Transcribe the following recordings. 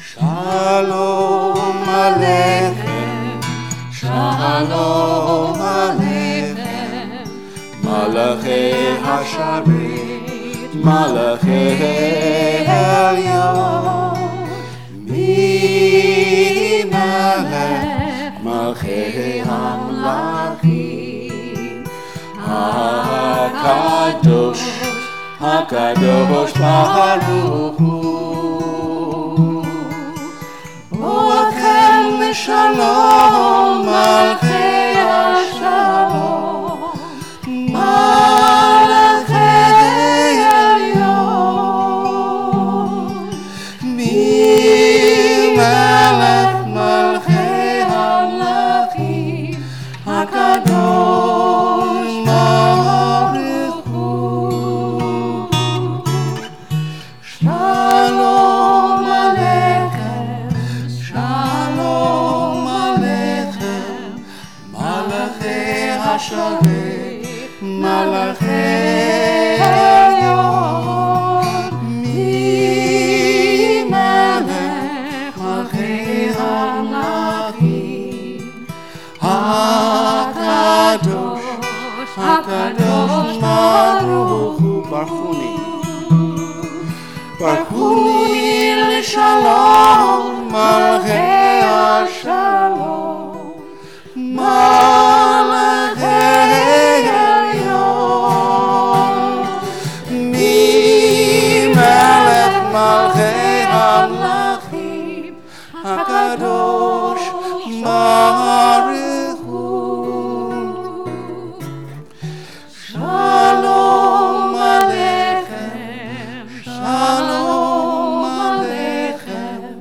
Shalom Aleichem, Shalom Aleichem, Malachei HaSharet, Malachei Elyon, Mi Melech, Malchei HaMlachim, HaKadosh, HaKadosh Baruch Hu. Boachem Shalom, Malchei HaShalom, Malachei Elyon, Mi Melech Malchei HaMlachim, HaKadosh Baruch Hu. Shalom Aleichem, Shalom Aleichem, Malachei HaSharet, Malachei Elyon, Mi Melech Malchei HaMlachim, HaKadosh, HaKadosh Baruch Hu. Barchuni l'shalom, Malchei HaShalom, Malachei Elyon, Mi Melech Malchei HaMlachim, HaKadosh Baruch Hu. Shalom Aleichem, Shalom Aleichem,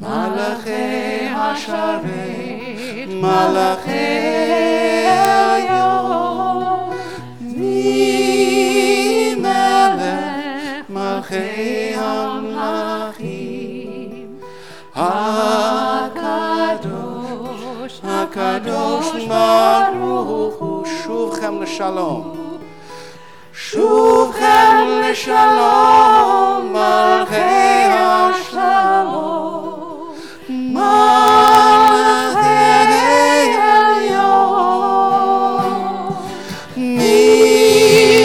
Malachei HaSharet, Malachei Elyon, Mi Melech Malchei HaMlachim, HaKadosh, HaKadosh Baruch Hu. Shuvchem l'shalom, Shuvchem l'shalom, Malchei HaShalom, Malachei Elyon, Mi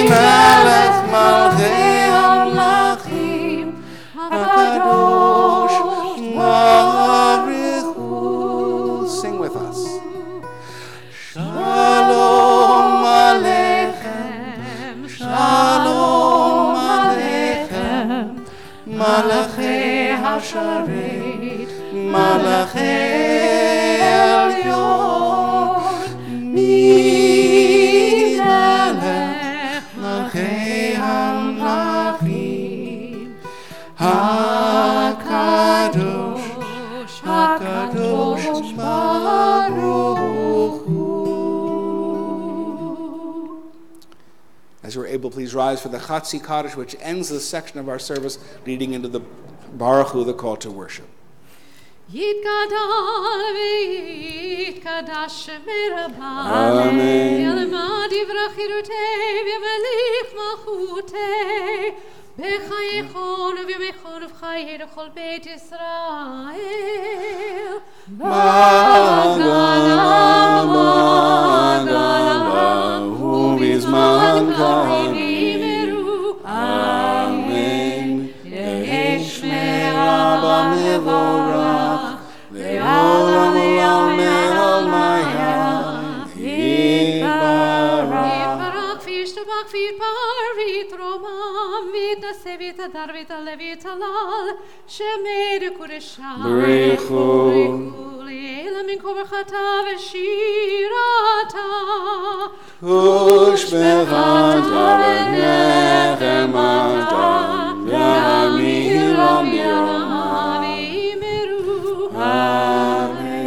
Melech Malchei HaMlachim, HaKadosh Baruch Hu. Sing with us. Shalom Aleichem, Shalom Aleichem, Malachei HaSharet, Malachei Elyon, Mi Melech Malchei HaMlachim, HaKadosh, HaKadosh Baruch Hu. As you're able, please rise for the Chatzi Kaddish, which ends this section of our service, leading into the Baruch Hu, the call to worship. Yitgadal v'yitkadash merabah, Amen. Yelmad yivrach yirutei v'yemelich malchutei, b'chayechon v'yemechon v'chayei l'chol Beit Yisrael. Magala, Magala, Hu bizman ka'animeru. Amen. Yehi shme'ah b'mevorach, ve'olam yameh al-maya, yibarach. Yibarach v'yishtabach v'yipar v'yitromam v'yitnaseh v'yitadar v'yitaleh v'yitalal, shemei d'kuresham. B'richu. Le'ela min kol berchata v'shirata. Ushbechata v'nechemata, v'amiram yomah. Amen.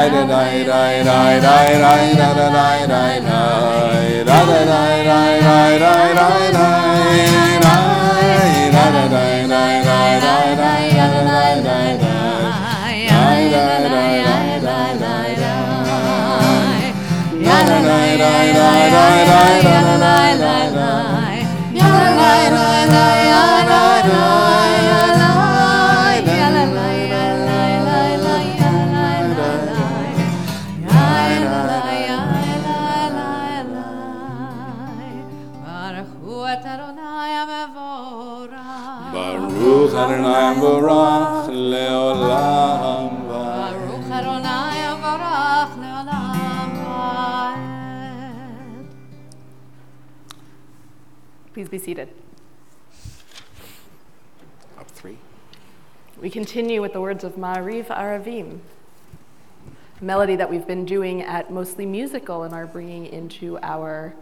la la la la la la la la la la Adonai Barach Leolam Vaed. Baruch Adonai Barach Leolam Vaed. Please be seated. Up 3. We continue with the words of Ma'ariv Aravim, a melody that we've been doing at Mostly Musical and are bringing into our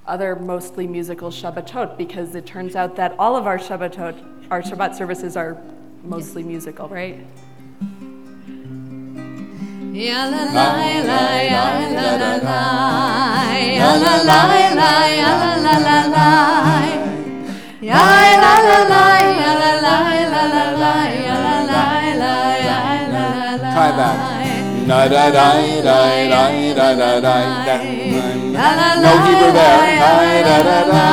other Mostly Musical Shabbatot, because it turns out that all of our Shabbat services are mostly musical, right? Ya la la la ya la la la ya la la la ya la la la la ya la la la ya la la la la ya la la la ya la la. Try that. Da da da da da da da da. No Hebrew there. Da da da da.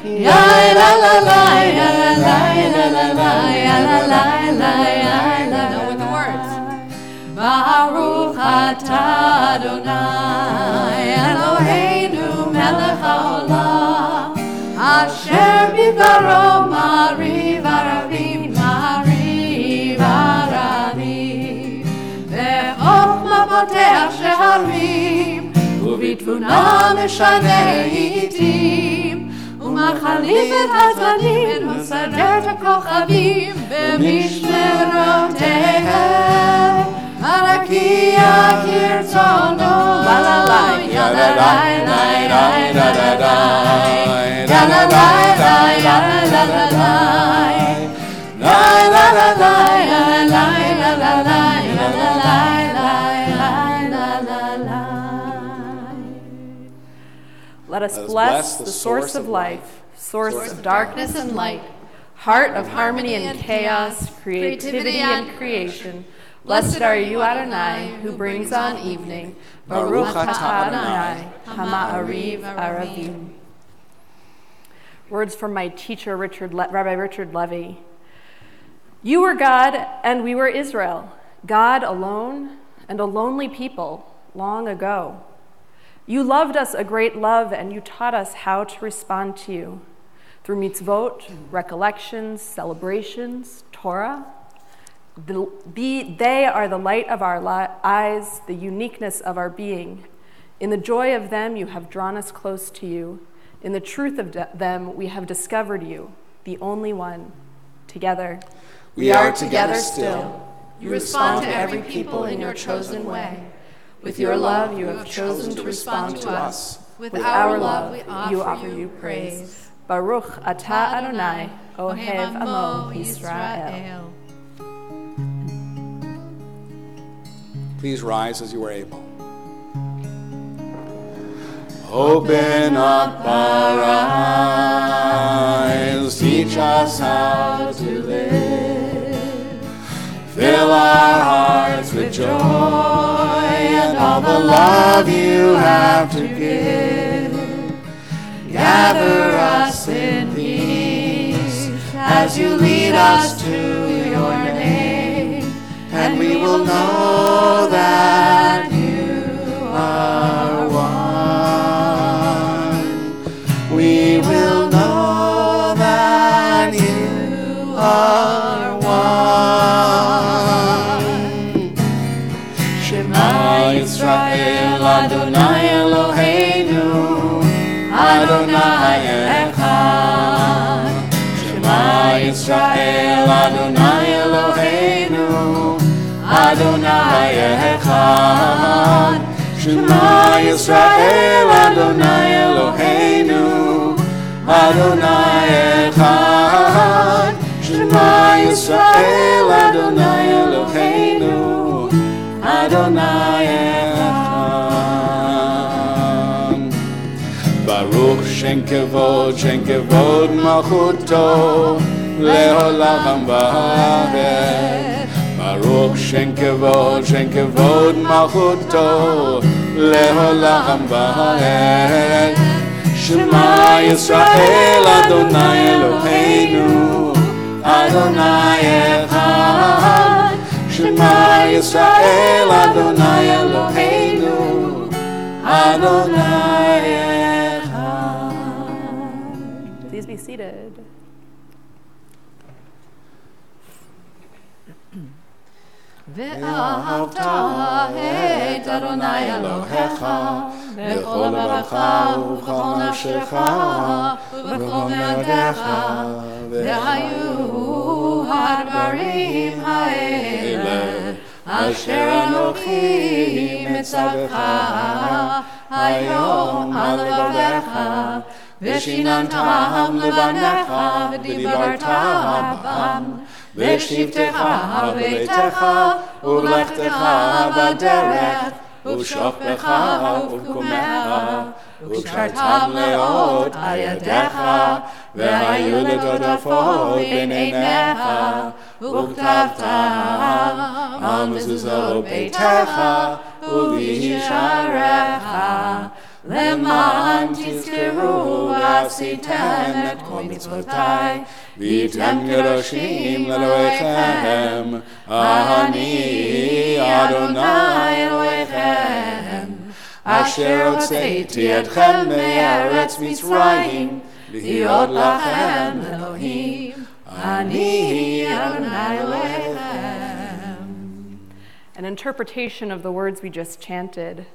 Ya la la la ya la la la la ya la la la ya la la. With the words. Baruch atah Adonai Eloheinu melech haolam asher bidbaro ma'ariv aravim ma'ariv aravim ve'chokhma potech sheharim ובתבונה משנה עיתים ומחליף את הזמנים ומסדר את הכוכבים במשמרותיהם הרקיע כרצונו לה לה לה יה לה לה לה לה לה לה לה יה לה לה לה יה לה לה לה לה לה לה לה יה לה לה לה לה יה לה לה Let us bless the source of life, source of darkness and light, heart of harmony and chaos, creativity and creation. Blessed are you, Adonai, who brings on evening. Baruch atah Adonai, Hama'ariv Aravim. Words from my teacher, Rabbi Richard Levy. You were God, and we were Israel, God alone and a lonely people long ago. You loved us a great love, and you taught us how to respond to you through mitzvot, recollections, celebrations, Torah. They are the light of our eyes, the uniqueness of our being. In the joy of them, you have drawn us close to you. In the truth of them, we have discovered you, the only one. Together, we are together still. You respond to every people in your chosen way. With your love, you have chosen to respond to us. With our love, we offer you praise. Baruch atah Adonai, Ohev Amo Yisrael. Please rise as you are able. Open up our eyes, teach us how to live. Fill our hearts with joy and all the love you have to give. Gather us in peace as you lead us to your name, and we will know that you are one. We will know that you are one. Shema Yisrael Adonai Eloheinu Adonai Echad. Shema Yisrael Adonai Eloheinu Adonai Echad. Shema Yisrael Adonai Eloheinu Adonai Echad. Shema Yisrael Adonai Eloheinu Adonai Echad. Baruch Shem Kevod Malchuto Leolam Vaed. Baruch Shem Kevod Malchuto Leolam Vaed. Shema Yisrael Adonai Eloheinu Adonai Echad. Shema Yisrael Adonai Eloheinu Adonai Echad. Please be seated. ואהבת את אדוני אלוהיך בכל לבבך ובכל נפשך ובכל מאודיך, והיו הדברים האלה אשר אנוכי מצווך היום על לבביך, ושיננתם לבניך ודיברת בם, בשבתך בביתך ובלכתך בדרך ובשוכבך ובקומך, וקשרתם לאות על ידיך, והיו לטוטפות בין עיניך, וכתבתם על מזוזות ביתך ובישעריך, למען תזכרו ועשיתם את כל מצוותיי, והייתם קדושים לאלוהיכם, אני אדוני אלוהיכם, אשר הוצאתי אתכם מארץ מצרים, להיות לכם אלוהים, אני אדוני אלוהיכם. An interpretation of the words we just chanted.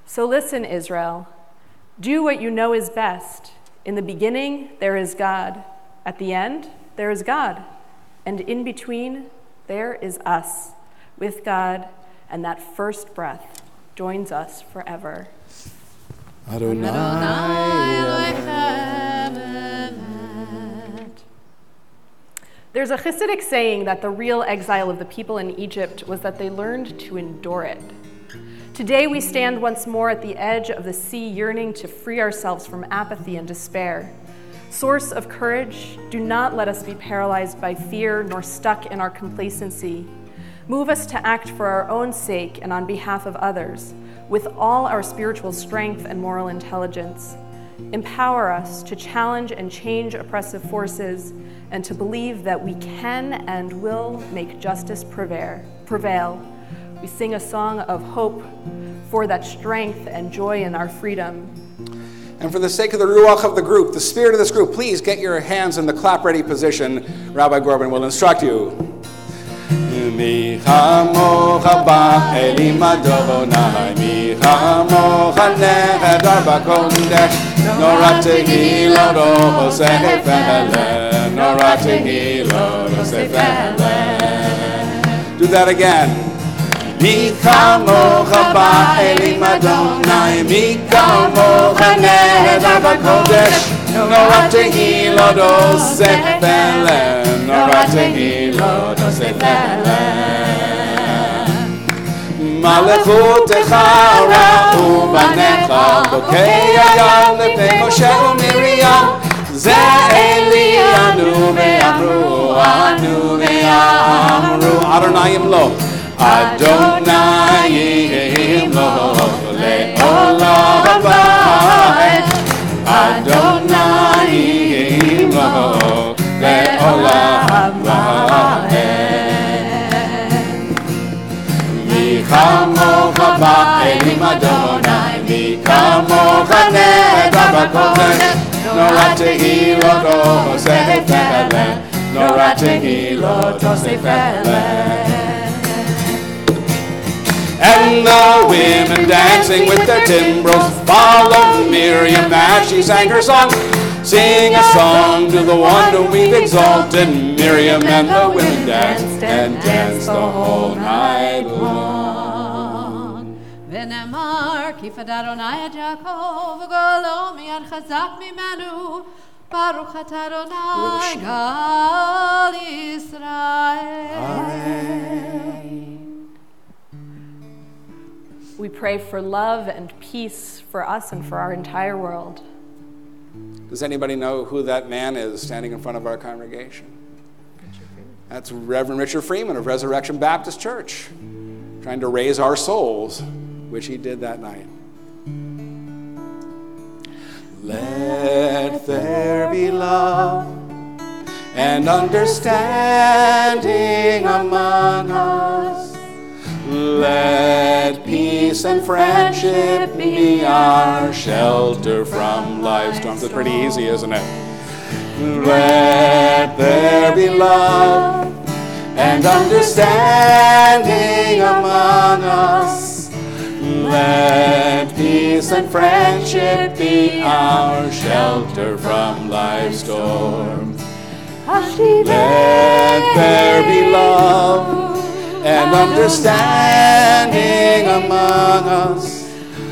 So listen, Israel. Do what you know is best. In the beginning, there is God. At the end, there is God. And in between, there is us, with God, and that first breath joins us forever. Adonai There's a Hasidic saying that the real exile of the people in Egypt was that they learned to endure it. Today we stand once more at the edge of the sea, yearning to free ourselves from apathy and despair. Source of courage, do not let us be paralyzed by fear nor stuck in our complacency. Move us to act for our own sake and on behalf of others, with all our spiritual strength and moral intelligence. Empower us to challenge and change oppressive forces and to believe that we can and will make justice prevail. We sing a song of hope for that strength and joy in our freedom. And for the sake of the ruach of the group, the spirit of this group, please get your hands in the clap-ready position. Rabbi Gorban will instruct you. Mi chamocha ba'elim Adonai, mi chamocha nehedar b'kodesh, nora tehilot oseh v'heleh, nora tehilot oseh v'heleh. Do that again. Mi chamocha ba'elim Adonai, mi chamocha nehedar b'kodesh, nora tehilot oseh v'heleh, nora tehilot oseh v'heleh. Malechutecha ra'u banecha, bokei ayam לפני משה ומרים, זה אלינו ואמרו, אדוני ימלוך, אדוני ימלוך לעולם ועד, אדוני ימלוך לעולם ועד. מי כמוך באלים אדוני, מי כמוך נהדר בקודש, נורא תהילות עושה פלא, נורא תהילות עושה פלא. And the women dancing with their timbrels followed Miriam as she sang her song. Sing a song to the one whom we've exalted. Miriam and the women danced and danced the whole night long. ונאמר כי פדה אדוני את יעקב וגואלו מיד חזק ממנו, ברוך אתה אדוני גאל ישראל. We pray for love and peace for us and for our entire world. Does anybody know who that man is standing in front of our congregation? That's Reverend Richard Freeman of Resurrection Baptist Church, trying to raise our souls, which he did that night. Let there be love and understanding among us. Let peace and friendship be our shelter from life's storms. It's pretty easy, isn't it? Let there be love and understanding among us. Let peace and friendship be our shelter from life's storms. Let there be love and understanding among us.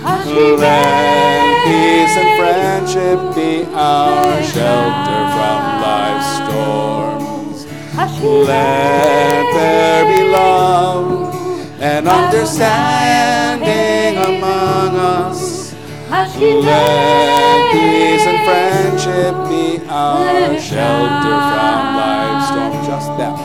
Let peace and friendship be our shelter from life's storms. Let there be love and understanding among us. Let peace and friendship be our shelter from life's storms. Just that.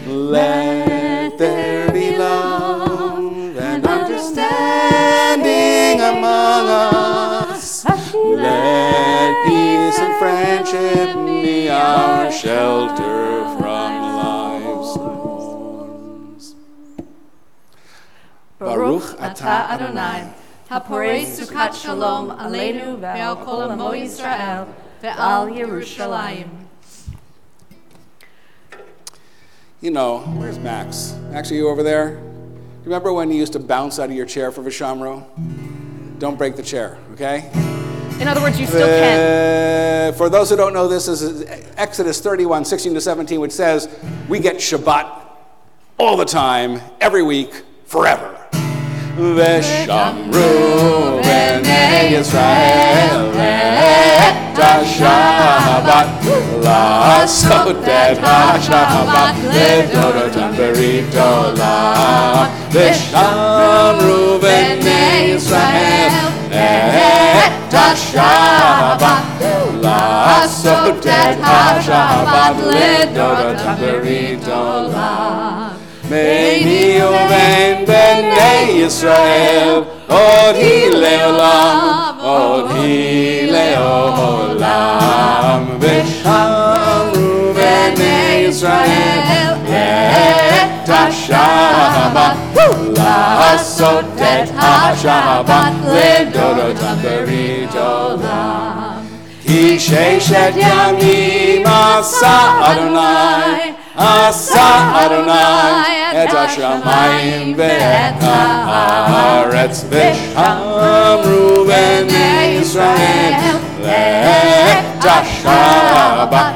Let there be love and understanding among us. Let peace and friendship be our shelter from life's storms. Baruch atah Adonai, haporei sukat shalom aleinu ve'al kol amo Yisrael ve'al Yerushalayim. You know, where's Max? Max, are you over there? Remember when you used to bounce out of your chair for Vishamro? Don't break the chair, okay? In other words, you still can. For those who don't know, this is Exodus 31, 16 to 17, which says we get Shabbat all the time, every week, forever. Veshamru b'nei Yisrael et ha-Shabbat la'asot et ha-Shabbat le'dorotam berit olam. Veshamru b'nei Yisrael et ha-Shabbat la'asot et ha-Shabbat le'dorotam berit olam. Beini uvein b'nei Yisrael od hi le'olam, od hi le'olam. V'shamru b'nei Yisrael et ha-Shabbat la'asot et ha-Shabbat le'dorotam berit olam. Ki sheshet yamim asa Adonai, Asa Adonai et hashamayim ve'et haaretz v'shamru b'nei Yisrael le'et ha-Shabbat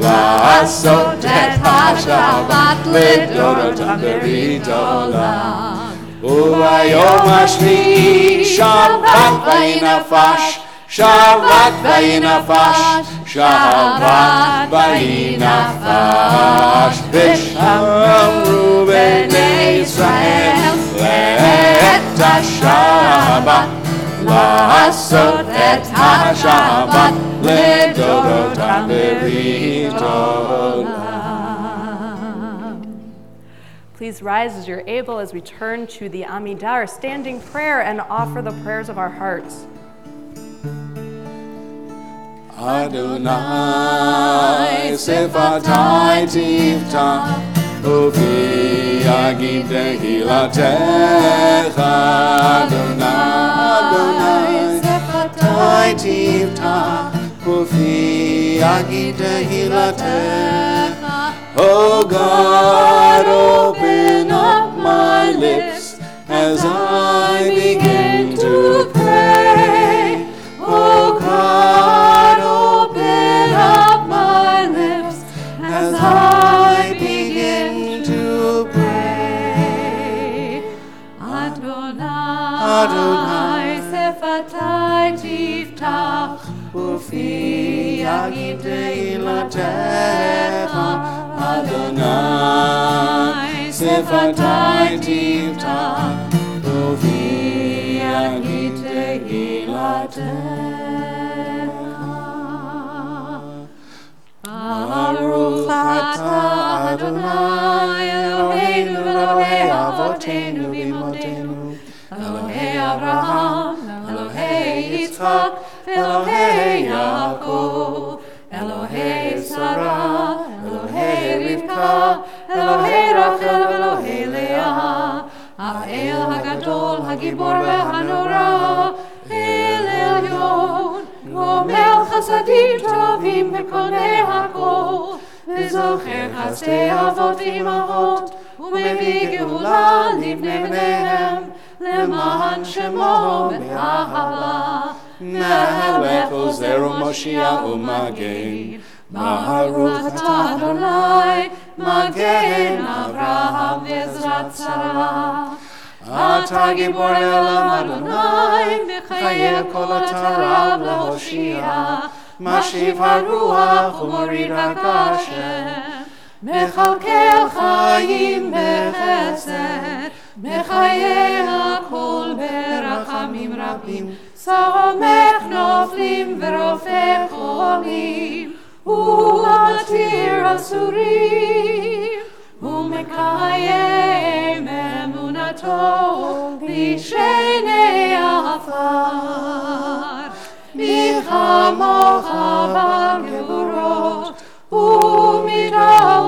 la'asot et ha-Shabbat le'dorotam berit olam. U'bayom hashvi'i Shabbat vayinafash, Shabbat vayinafash, Shabbat vayinafash. V'shamru b'nei Yisrael le'et ha-Shabbat la'asot et ha-Shabbat le'dorotam berit olam. Please rise as you're able as we turn to the Amidah, standing prayer, and offer the prayers of our hearts. Adonai sefatai tiftach ufi agim tehilatecha. Adonai sefatai tiftach ufi agim tehilatecha. Oh God, open up my lips as I begin to pray. Oh God, open up my lips as I begin to pray. Adonai sefatai tiftach ufi agim tehilatecha. Adonai sefatai tiftach ufi agim tehilatecha. Baruch atah Adonai Eloheinu Elohei Avotenu v'Imotenu, Elohei Abraham, Elohei Yitzchak, Elohei Yaakov, Elohei Sarah, Elohei Rivka, Elohei Rachel, Elohei Leah, Ha'el HaGadol, HaGibor v'Hanora, El Elyon, Gomel Chasadim Tovim Bekonei HaKol, וזוכר חסדי אבות ואמהות, ומביא גאולה לבני בניהם, למען שמו באהבה. מלך עוזר ומושיע ומגן, ברוך אתה אדוני, מגן אברהם ועזרת שרה. אתה גיבור לעולם אדוני, מחיה כל אתריו להושיע, משיב הרוח ומוריד הגשם, מכלכל חיים בחסד, מחיי הכל ברחמים רבים, סומך נופלים ורופא חולים, ומתיר אסורים, ומקיים אמונתו בשני עפר. מי כמוך בגבורות ומדומלה,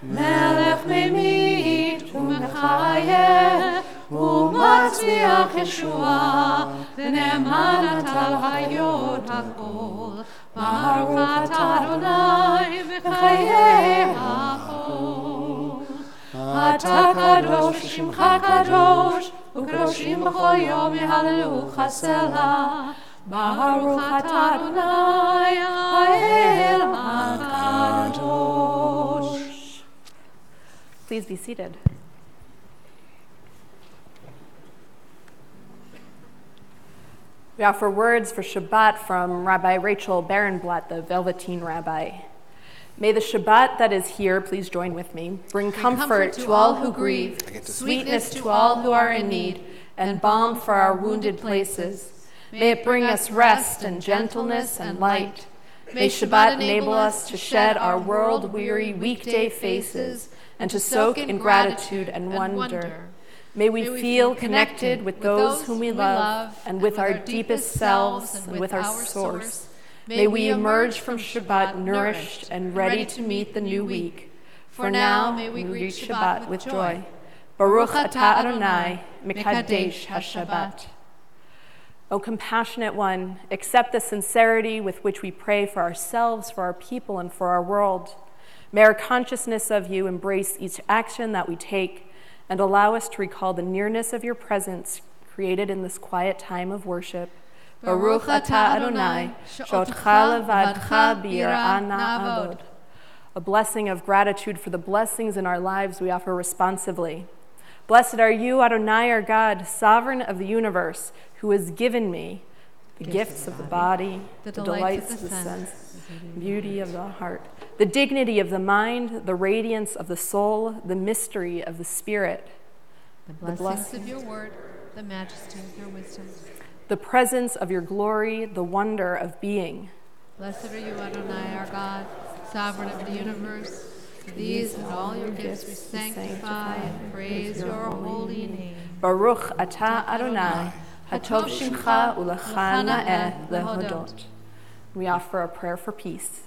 מלך ממית ומחיה ומצליח ישועה, ונאמן אתה להיות הכל. ברוך אתה אדוני בחיי הכל. אתה קדוש ושמך קדוש, וקדושים בכל יום יהללוך סלה. ברוך אתה אדוני האל הקדוש. Please be seated. We offer words for Shabbat from Rabbi Rachel Barenblatt, the Velveteen Rabbi. May the Shabbat that is here, please join with me, bring comfort to all who grieve, sweetness to all who are in need, and balm for our wounded places. May it bring us rest and gentleness and light. May Shabbat enable us to shed our world-weary weekday faces and to soak in gratitude and wonder. May we feel connected with those whom we love and with our deepest selves and with our source. May we emerge from Shabbat nourished and ready to meet the new week. For now, may we greet Shabbat with joy. Baruch atah Adonai, Mekadesh HaShabbat. O compassionate one, accept the sincerity with which we pray for ourselves, for our people, and for our world. May our consciousness of you embrace each action that we take and allow us to recall the nearness of your presence created in this quiet time of worship. Baruch atah Adonai, she'otcha levadcha b'yirah na'avod. A blessing of gratitude for the blessings in our lives we offer responsively. Blessed are you, Adonai, our God, sovereign of the universe, who has given me the gifts of the body, the delights of the sense, beauty of the heart, the dignity of the mind, the radiance of the soul, the mystery of the spirit, the blessings of your word, the majesty of your wisdom, the presence of your glory, the wonder of being. Blessed are you, Adonai, our God, sovereign of the universe. For these and all your gifts we sanctify and praise your holy name. Baruch atah Adonai, hatov shimcha ulecha na'eh lehodot. We offer a prayer for peace.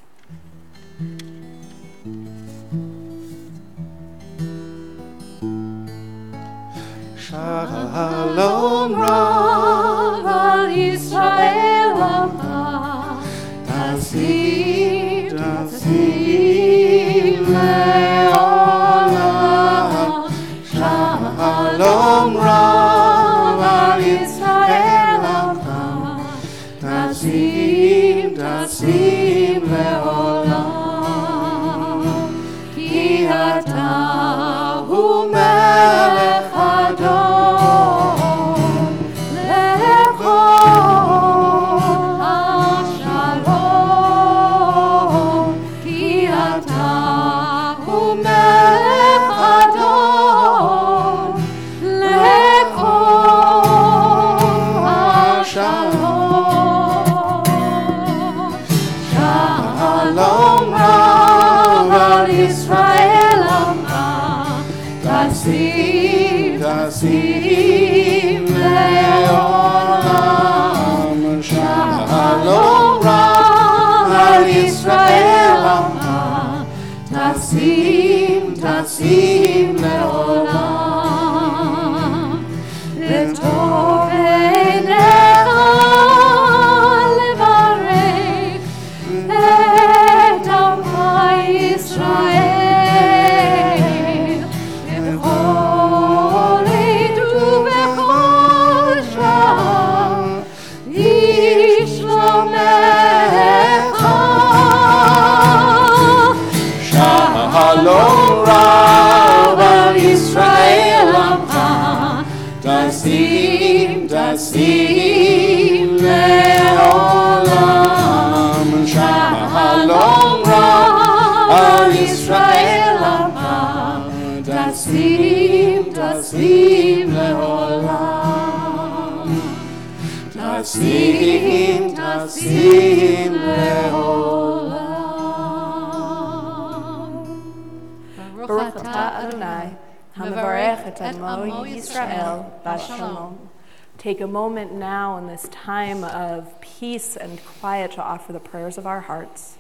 Shalom Rav al Yisrael Amcha, Tasim, Tasim Le'olam. Shalom Rav al Yisrael Amcha, Tasim, Tasim Le'olam. Ki ata hu melech Adon, lechol hashalom. Ki ata hu melech Adon, lechol hashalom. Shalom Rav al Yisrael Amcha, Tasim, Tasim Le'olam. Shalom Rav al Yisrael Amcha, Tasim, Tasim Le'olam. L'tov einecha levarech et טסים לעולם, שלום רב על ישראל הבא, טסים לעולם, טסים לעולם. Baruch atah Adonai, hamavarech et amo Yisrael b'shalom. Take a moment now in this time of peace and quiet to offer the prayers of our hearts.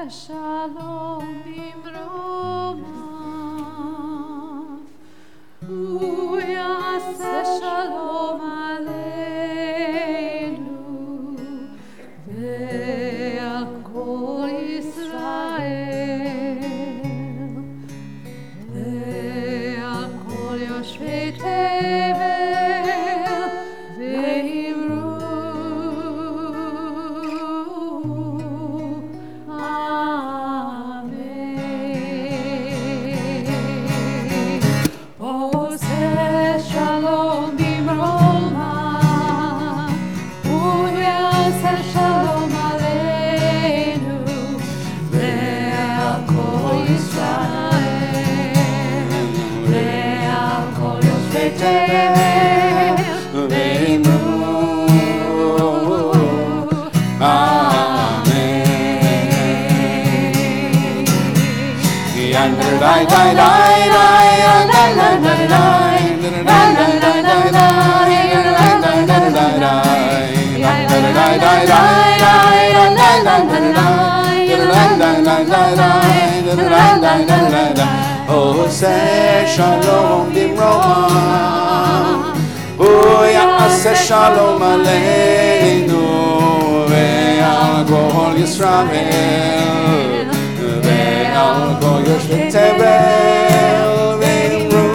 Shalom bimromav, uyaseh shalom aleinu, ve'al kol Yisrael, ve'al kol yoshvei tevel, ve'imru. Oseh shalom bimromav, uyaseh shalom aleinu, ve'al kol Yisrael, ve'al kol yoshvei tevel, ve'imru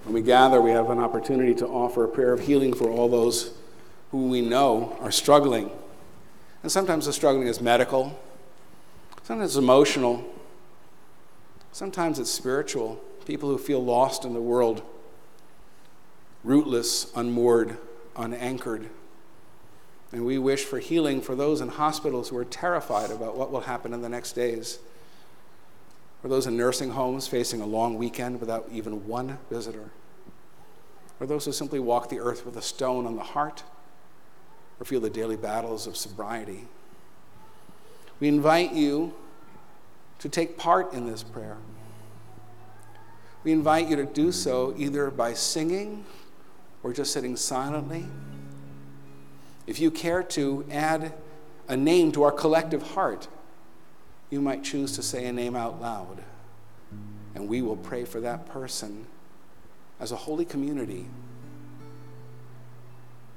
When we gather, we have an opportunity to offer a prayer of healing for all those who we know are struggling. And sometimes the struggling is medical, sometimes it's emotional, sometimes it's spiritual. People who feel lost in the world, rootless, unmoored, unanchored. And we wish for healing for those in hospitals who are terrified about what will happen in the next days. For those in nursing homes facing a long weekend without even one visitor. Or those who simply walk the earth with a stone on the heart, or feel the daily battles of sobriety. We invite you to take part in this prayer. We invite you to do so either by singing or just sitting silently. If you care to add a name to our collective heart, you might choose to say a name out loud, and we will pray for that person as a holy community.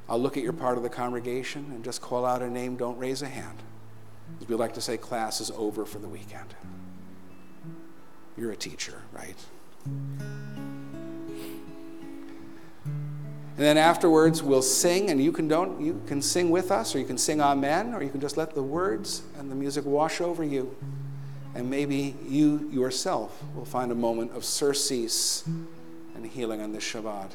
I'll look at your part of the congregation and just call out a name. Don't raise a hand. As we like to say, class is over for the weekend. You're a teacher, right? And then afterwards, we'll sing, and you can sing with us, or you can sing Amen, or you can just let the words and the music wash over you And maybe you yourself will find a moment of surcease and healing on this Shabbat.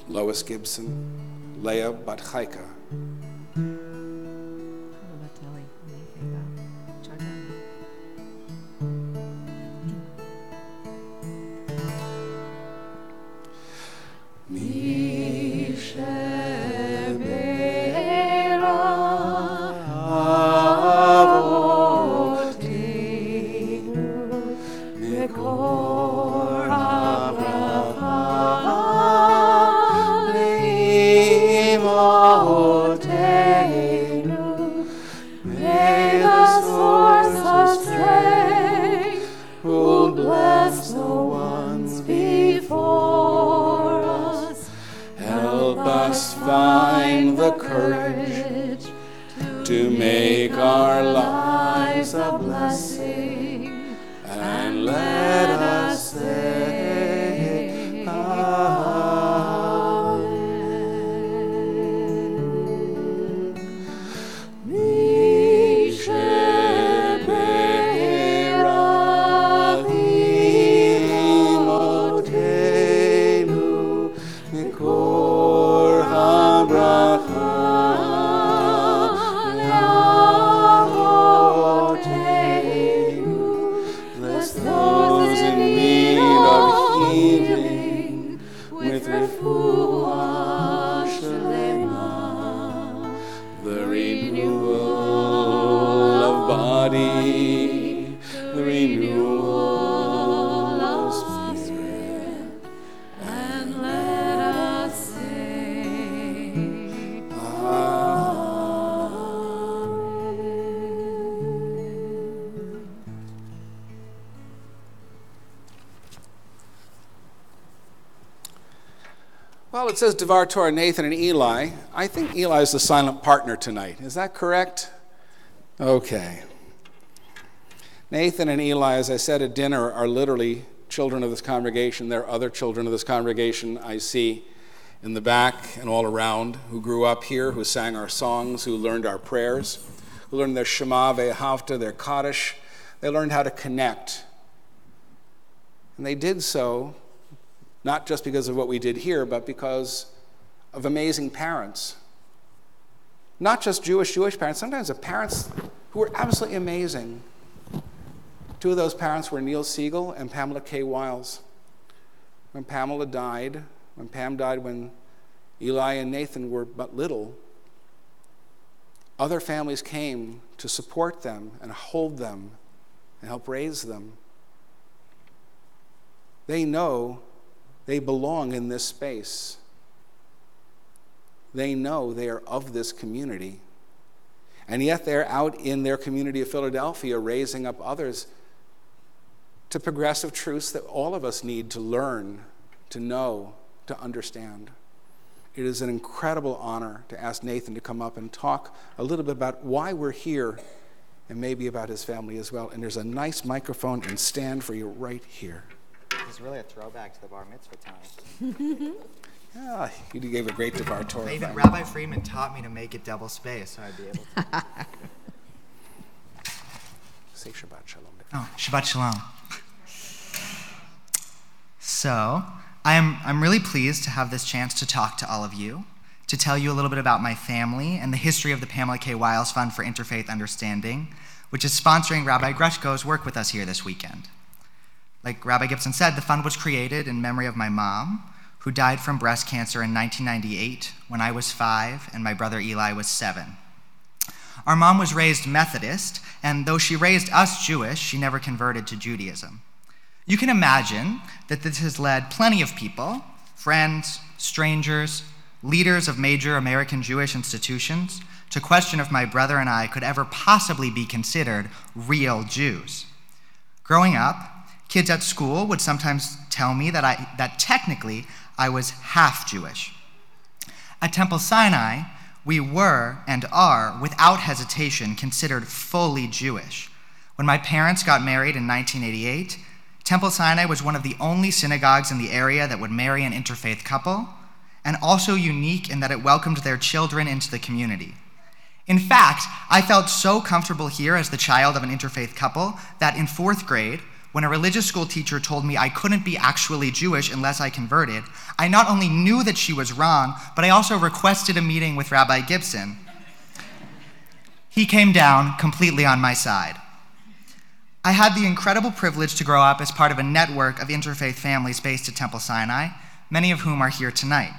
Lois Gibson, Leah Batchaika. Find the courage to make our lives a blessing, and let us say Amen. Mishe be'eravim otenu mikor habracha le'avotenu. Bless those in need of healing with refuah shlema, the renewal of body, the renewal of spirit, and let us sing Amen. Well, it says Devar Torah, Nathan and Eli. I think Eli is the silent partner tonight. Is that correct? Okay. Nathan and Eli, as I said at dinner, are literally children of this congregation. There are other children of this congregation I see in the back and all around who grew up here, who sang our songs, who learned our prayers, who learned their Shema Ve'ahavta, their Kaddish. They learned how to connect. And they did so not just because of what we did here, but because of amazing parents. Not just Jewish parents, sometimes the parents who were absolutely amazing. Two of those parents were Neil Siegel and Pamela K. Wiles. When Pamela died, when Pam died when Eli and Nathan were but little, other families came to support them and hold them and help raise them. They know they belong in this space. They know they are of this community. And yet they're out in their community of Philadelphia raising up others to progressive truths that all of us need to learn, to know, to understand. It is an incredible honor to ask Nathan to come up and talk a little bit about why we're here and maybe about his family as well. And there's a nice microphone and stand for you right here. It's really a throwback to the bar mitzvah time. Yeah, you gave a great Devar Torah. Even Rabbi Friedman taught me to make it double space, so I'd be able to. Say Shabbat Shalom. Oh, Shabbat Shalom. So, I'm really pleased to have this chance to talk to all of you, to tell you a little bit about my family and the history of the Pamela K. Wiles Fund for Interfaith Understanding, which is sponsoring Rabbi Greshko's work with us here this weekend. Like Rabbi Gibson said, the fund was created in memory of my mom, who died from breast cancer in 1998 when I was 5 and my brother Eli was 7. Our mom was raised Methodist, and though she raised us Jewish, she never converted to Judaism. You can imagine that this has led plenty of people, friends, strangers, leaders of major American Jewish institutions, to question if my brother and I could ever possibly be considered real Jews. Growing up, kids at school would sometimes tell me that technically I was half Jewish. At Temple Sinai, we were and are, without hesitation, considered fully Jewish. When my parents got married in 1988, Temple Sinai was one of the only synagogues in the area that would marry an interfaith couple, and also unique in that it welcomed their children into the community. In fact, I felt so comfortable here as the child of an interfaith couple that in 4th grade, when a religious school teacher told me I couldn't be actually Jewish unless I converted, I not only knew that she was wrong, but I also requested a meeting with Rabbi Gibson. He came down completely on my side. I had the incredible privilege to grow up as part of a network of interfaith families based at Temple Sinai, many of whom are here tonight.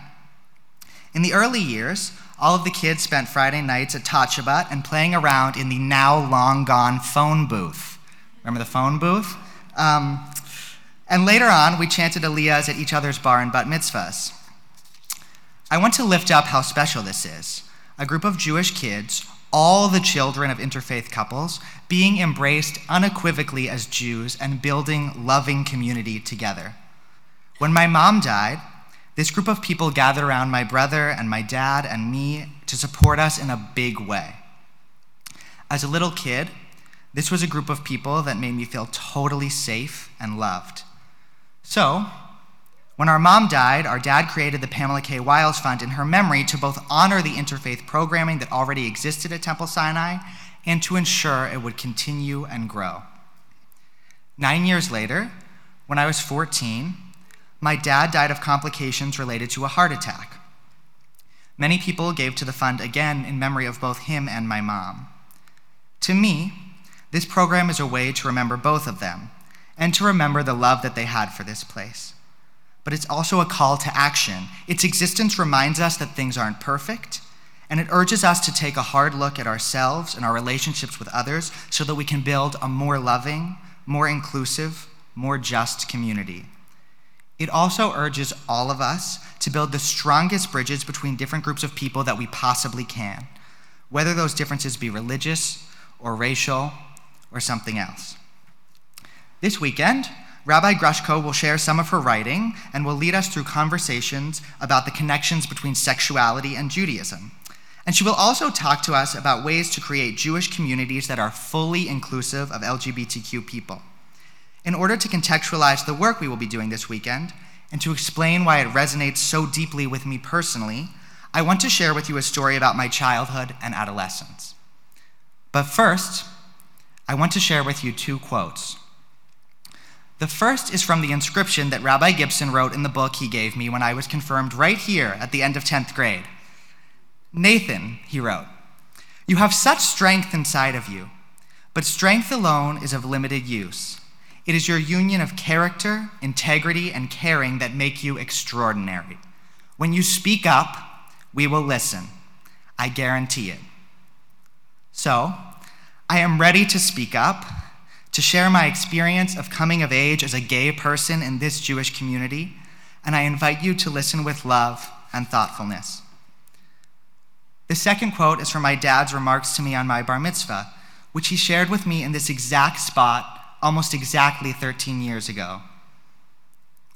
In the early years, all of the kids spent Friday nights at Shabbat and playing around in the now long gone phone booth. Remember the phone booth? And later on, we chanted aliyahs at each other's bar and bat mitzvahs. I want to lift up how special this is. A group of Jewish kids, all the children of interfaith couples, being embraced unequivocally as Jews and building loving community together. When my mom died, this group of people gathered around my brother and my dad and me to support us in a big way. As a little kid, this was a group of people that made me feel totally safe and loved. So, when our mom died, our dad created the Pamela K. Wiles Fund in her memory to both honor the interfaith programming that already existed at Temple Sinai and to ensure it would continue and grow. 9 years later, when I was 14, my dad died of complications related to a heart attack. Many people gave to the fund again in memory of both him and my mom. To me, this program is a way to remember both of them and to remember the love that they had for this place. But it's also a call to action. Its existence reminds us that things aren't perfect, and it urges us to take a hard look at ourselves and our relationships with others so that we can build a more loving, more inclusive, more just community. It also urges all of us to build the strongest bridges between different groups of people that we possibly can, whether those differences be religious or racial or something else. This weekend, Rabbi Grushko will share some of her writing and will lead us through conversations about the connections between sexuality and Judaism. And she will also talk to us about ways to create Jewish communities that are fully inclusive of LGBTQ people. In order to contextualize the work we will be doing this weekend and to explain why it resonates so deeply with me personally, I want to share with you a story about my childhood and adolescence. But first, I want to share with you 2 quotes. The first is from the inscription that Rabbi Gibson wrote in the book he gave me when I was confirmed right here at the end of 10th grade. Nathan, he wrote, "You have such strength inside of you, but strength alone is of limited use. It is your union of character, integrity, and caring that make you extraordinary. When you speak up, we will listen. I guarantee it." So, I am ready to speak up, to share my experience of coming of age as a gay person in this Jewish community, and I invite you to listen with love and thoughtfulness. The second quote is from my dad's remarks to me on my bar mitzvah, which he shared with me in this exact spot almost exactly 13 years ago.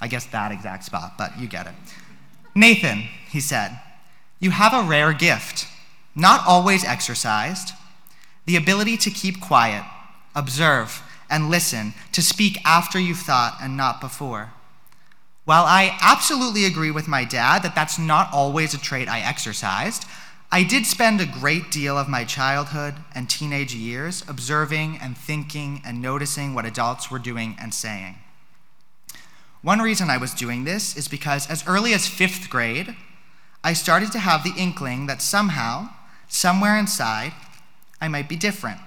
I guess that exact spot, but you get it. "Nathan," he said, "you have a rare gift, not always exercised, the ability to keep quiet, observe, and listen, to speak after you've thought and not before. While I absolutely agree with my dad that that's not always a trait I exercised, I did spend a great deal of my childhood and teenage years observing and thinking and noticing what adults were doing and saying. One reason I was doing this is because as early as 5th grade, I started to have the inkling that somehow, somewhere inside, I might be different.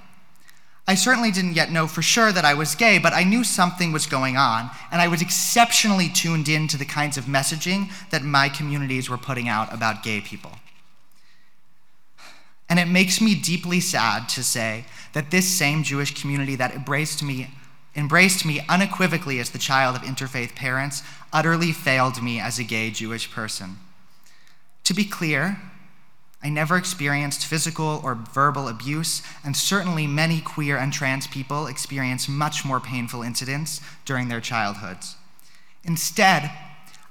I certainly didn't yet know for sure that I was gay, but I knew something was going on, and I was exceptionally tuned in to the kinds of messaging that my communities were putting out about gay people. And it makes me deeply sad to say that this same Jewish community that embraced me unequivocally as the child of interfaith parents utterly failed me as a gay Jewish person. To be clear, I never experienced physical or verbal abuse, and certainly many queer and trans people experience much more painful incidents during their childhoods. Instead,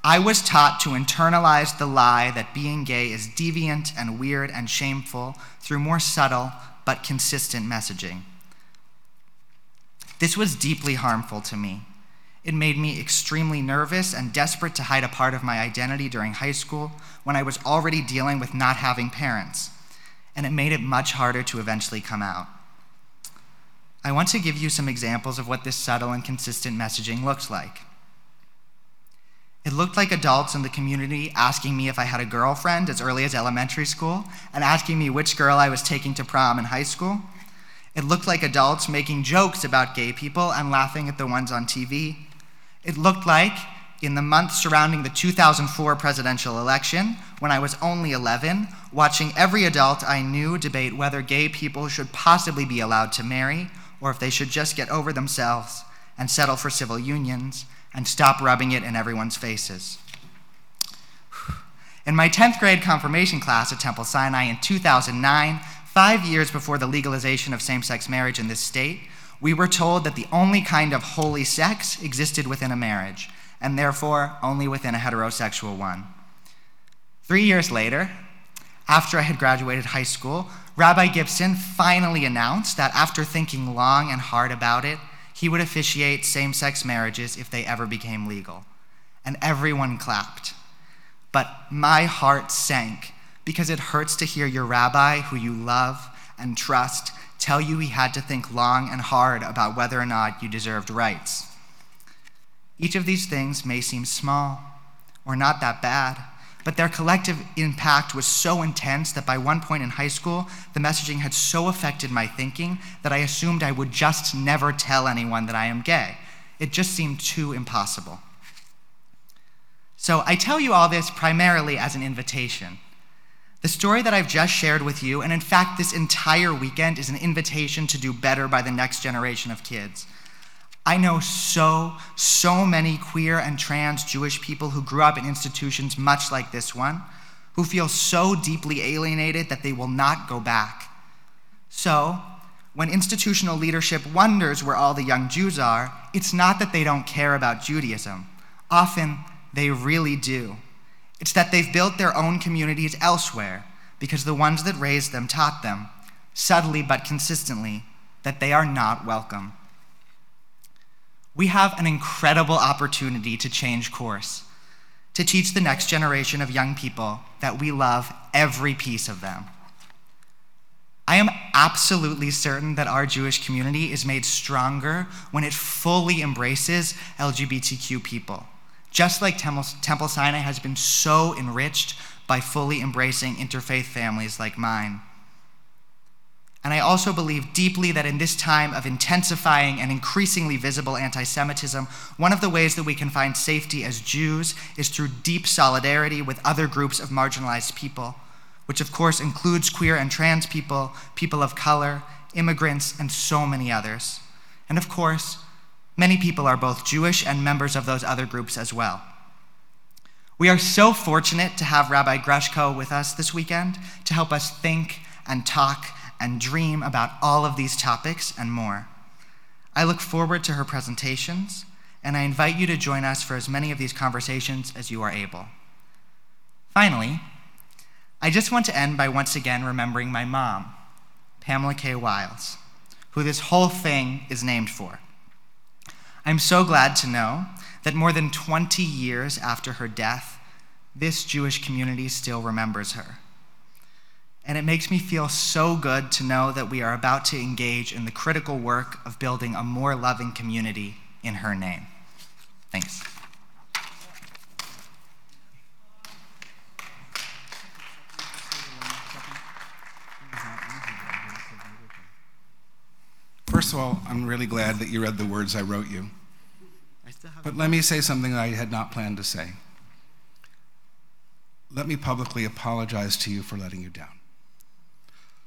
I was taught to internalize the lie that being gay is deviant and weird and shameful through more subtle but consistent messaging. This was deeply harmful to me. It made me extremely nervous and desperate to hide a part of my identity during high school when I was already dealing with not having parents, and it made it much harder to eventually come out. I want to give you some examples of what this subtle and consistent messaging looked like. It looked like adults in the community asking me if I had a girlfriend as early as elementary school and asking me which girl I was taking to prom in high school. It looked like adults making jokes about gay people and laughing at the ones on TV. It looked like, in the months surrounding the 2004 presidential election, when I was only 11, watching every adult I knew debate whether gay people should possibly be allowed to marry or if they should just get over themselves and settle for civil unions and stop rubbing it in everyone's faces. In my 10th grade confirmation class at Temple Sinai in 2009, 5 years before the legalization of same-sex marriage in this state, we were told that the only kind of holy sex existed within a marriage, and therefore only within a heterosexual one. 3 years later, after I had graduated high school, Rabbi Gibson finally announced that after thinking long and hard about it, he would officiate same-sex marriages if they ever became legal. And everyone clapped. But my heart sank because it hurts to hear your rabbi, who you love and trust, tell you he had to think long and hard about whether or not you deserved rights. Each of these things may seem small or not that bad, but their collective impact was so intense that by one point in high school, the messaging had so affected my thinking that I assumed I would just never tell anyone that I am gay. It just seemed too impossible. So I tell you all this primarily as an invitation. The story that I've just shared with you, and in fact this entire weekend, is an invitation to do better by the next generation of kids. I know so many queer and trans Jewish people who grew up in institutions much like this one, who feel so deeply alienated that they will not go back. So, when institutional leadership wonders where all the young Jews are, it's not that they don't care about Judaism. Often, they really do. It's that they've built their own communities elsewhere because the ones that raised them taught them, subtly but consistently, that they are not welcome. We have an incredible opportunity to change course, to teach the next generation of young people that we love every piece of them. I am absolutely certain that our Jewish community is made stronger when it fully embraces LGBTQ people, just like Temple Sinai has been so enriched by fully embracing interfaith families like mine. And I also believe deeply that in this time of intensifying and increasingly visible anti-Semitism, one of the ways that we can find safety as Jews is through deep solidarity with other groups of marginalized people, which of course includes queer and trans people, people of color, immigrants, and so many others. And of course, many people are both Jewish and members of those other groups as well. We are so fortunate to have Rabbi Greshko with us this weekend to help us think and talk and dream about all of these topics and more. I look forward to her presentations, and I invite you to join us for as many of these conversations as you are able. Finally, I just want to end by once again remembering my mom, Pamela K. Wiles, who this whole thing is named for. I'm so glad to know that more than 20 years after her death, this Jewish community still remembers her. And it makes me feel so good to know that we are about to engage in the critical work of building a more loving community in her name. Thanks. First First of all, I'm really glad that you read the words I wrote you. But let me say something I had not planned to say. Let me publicly apologize to you for letting you down.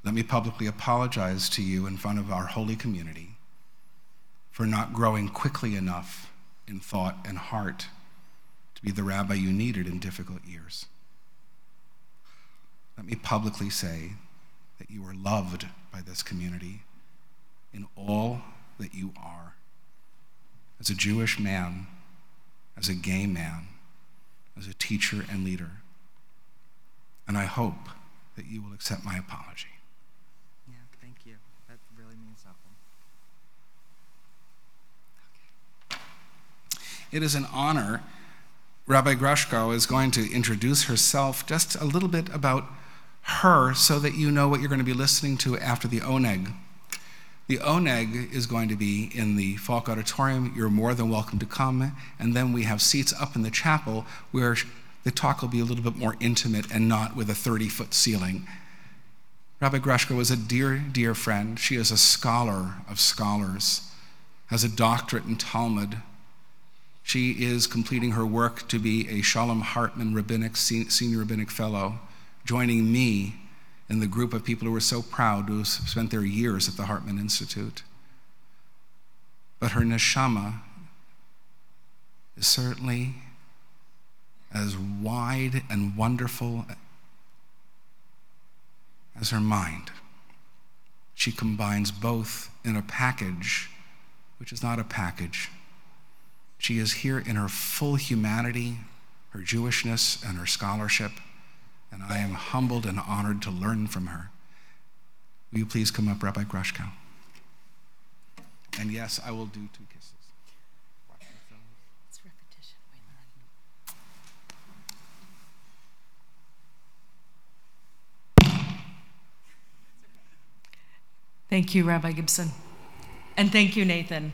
Let me publicly apologize to you in front of our holy community for not growing quickly enough in thought and heart to be the rabbi you needed in difficult years. Let me publicly say that you are loved by this community in all that you are. As a Jewish man, as a gay man, as a teacher and leader. And I hope that you will accept my apology. Yeah, thank you. That really means something. Okay. It is an honor. Rabbi Grushko is going to introduce herself, just a little bit about her so that you know what you're going to be listening to after the oneg. The oneg is going to be in the Falk Auditorium. You're more than welcome to come. And then we have seats up in the chapel where the talk will be a little bit more intimate and not with a 30-foot ceiling. Rabbi Grushko is a dear, dear friend. She is a scholar of scholars, has a doctorate in Talmud. She is completing her work to be a Shalom Hartman Senior Rabbinic Fellow, joining me in the group of people who are so proud to have spent their years at the Hartman Institute. But her neshama is certainly as wide and wonderful as her mind. She combines both in a package, which is not a package. She is here in her full humanity, her Jewishness, and her scholarship. And I am humbled and honored to learn from her. Will you please come up, Rabbi Grushko? And yes, I will do 2 kisses. It's repetition. Thank you, Rabbi Gibson. And thank you, Nathan.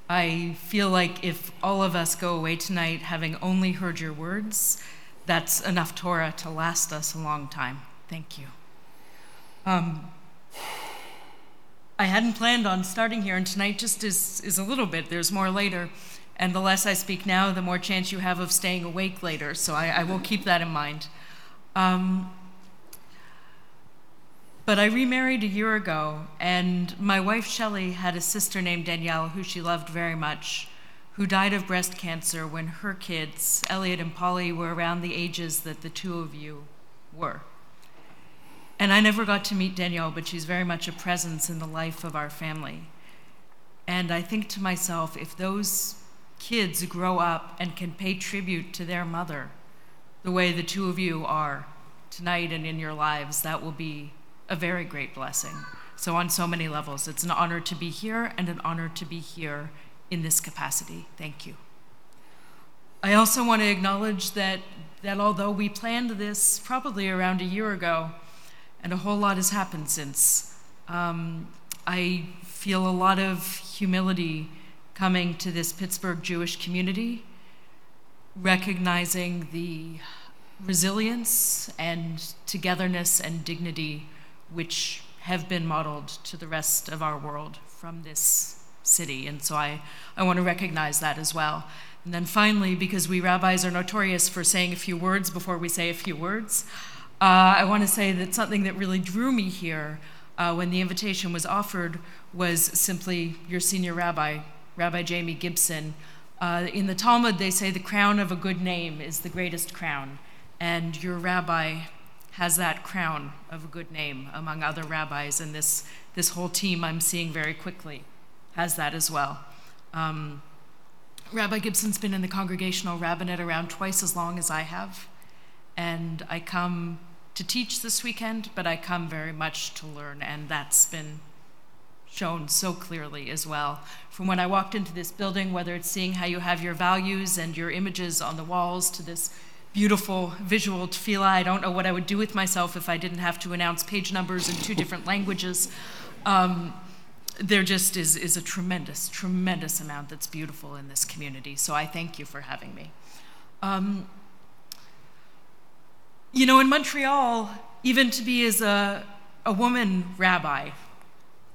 I feel like if all of us go away tonight having only heard your words, that's enough Torah to last us a long time. Thank you. I hadn't planned on starting here, and tonight just is a little bit. There's more later. And the less I speak now, the more chance you have of staying awake later. So I will keep that in mind. But I remarried a year ago, and my wife, Shelley, had a sister named Danielle, who she loved very much, who died of breast cancer when her kids, Elliot and Polly, were around the ages that the two of you were. And I never got to meet Danielle, but she's very much a presence in the life of our family. And I think to myself, if those kids grow up and can pay tribute to their mother the way the two of you are tonight and in your lives, that will be a very great blessing. So on so many levels, it's an honor to be here and an honor to be here in this capacity. Thank you. I also want to acknowledge that although we planned this probably around a year ago, and a whole lot has happened since, I feel a lot of humility coming to this Pittsburgh Jewish community, recognizing the resilience and togetherness and dignity which have been modeled to the rest of our world from this city. And so I want to recognize that as well. And then finally, because we rabbis are notorious for saying a few words before we say a few words, I want to say that something that really drew me here when the invitation was offered was simply your senior rabbi, Rabbi Jamie Gibson. In the Talmud, they say the crown of a good name is the greatest crown. And your rabbi has that crown of a good name among other rabbis. And this whole team I'm seeing very quickly has that as well. Rabbi Gibson's been in the Congregational Rabbinate around twice as long as I have. And I come to teach this weekend, but I come very much to learn, and that's been shown so clearly as well. From when I walked into this building, whether it's seeing how you have your values and your images on the walls to this beautiful visual tefillah. I don't know what I would do with myself if I didn't have to announce page numbers in 2 different languages. There just is a tremendous, tremendous amount that's beautiful in this community. So I thank you for having me. You know, in Montreal, even to be as a woman rabbi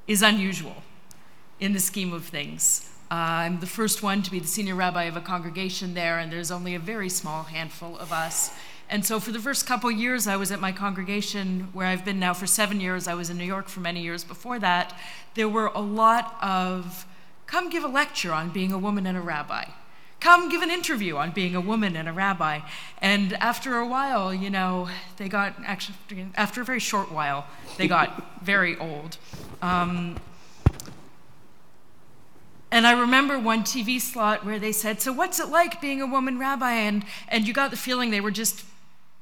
is unusual. in the scheme of things. I'm the first one to be the senior rabbi of a congregation there, and there's only a very small handful of us. And so for the first couple years I was at my congregation, where I've been now for 7 years, I was in New York for many years before that, there were a lot of, come give a lecture on being a woman and a rabbi. Come give an interview on being a woman and a rabbi. And after a while, you know, they got, actually, after a very short while, they got very old. And I remember one TV slot where they said, so what's it like being a woman rabbi? And you got the feeling they were just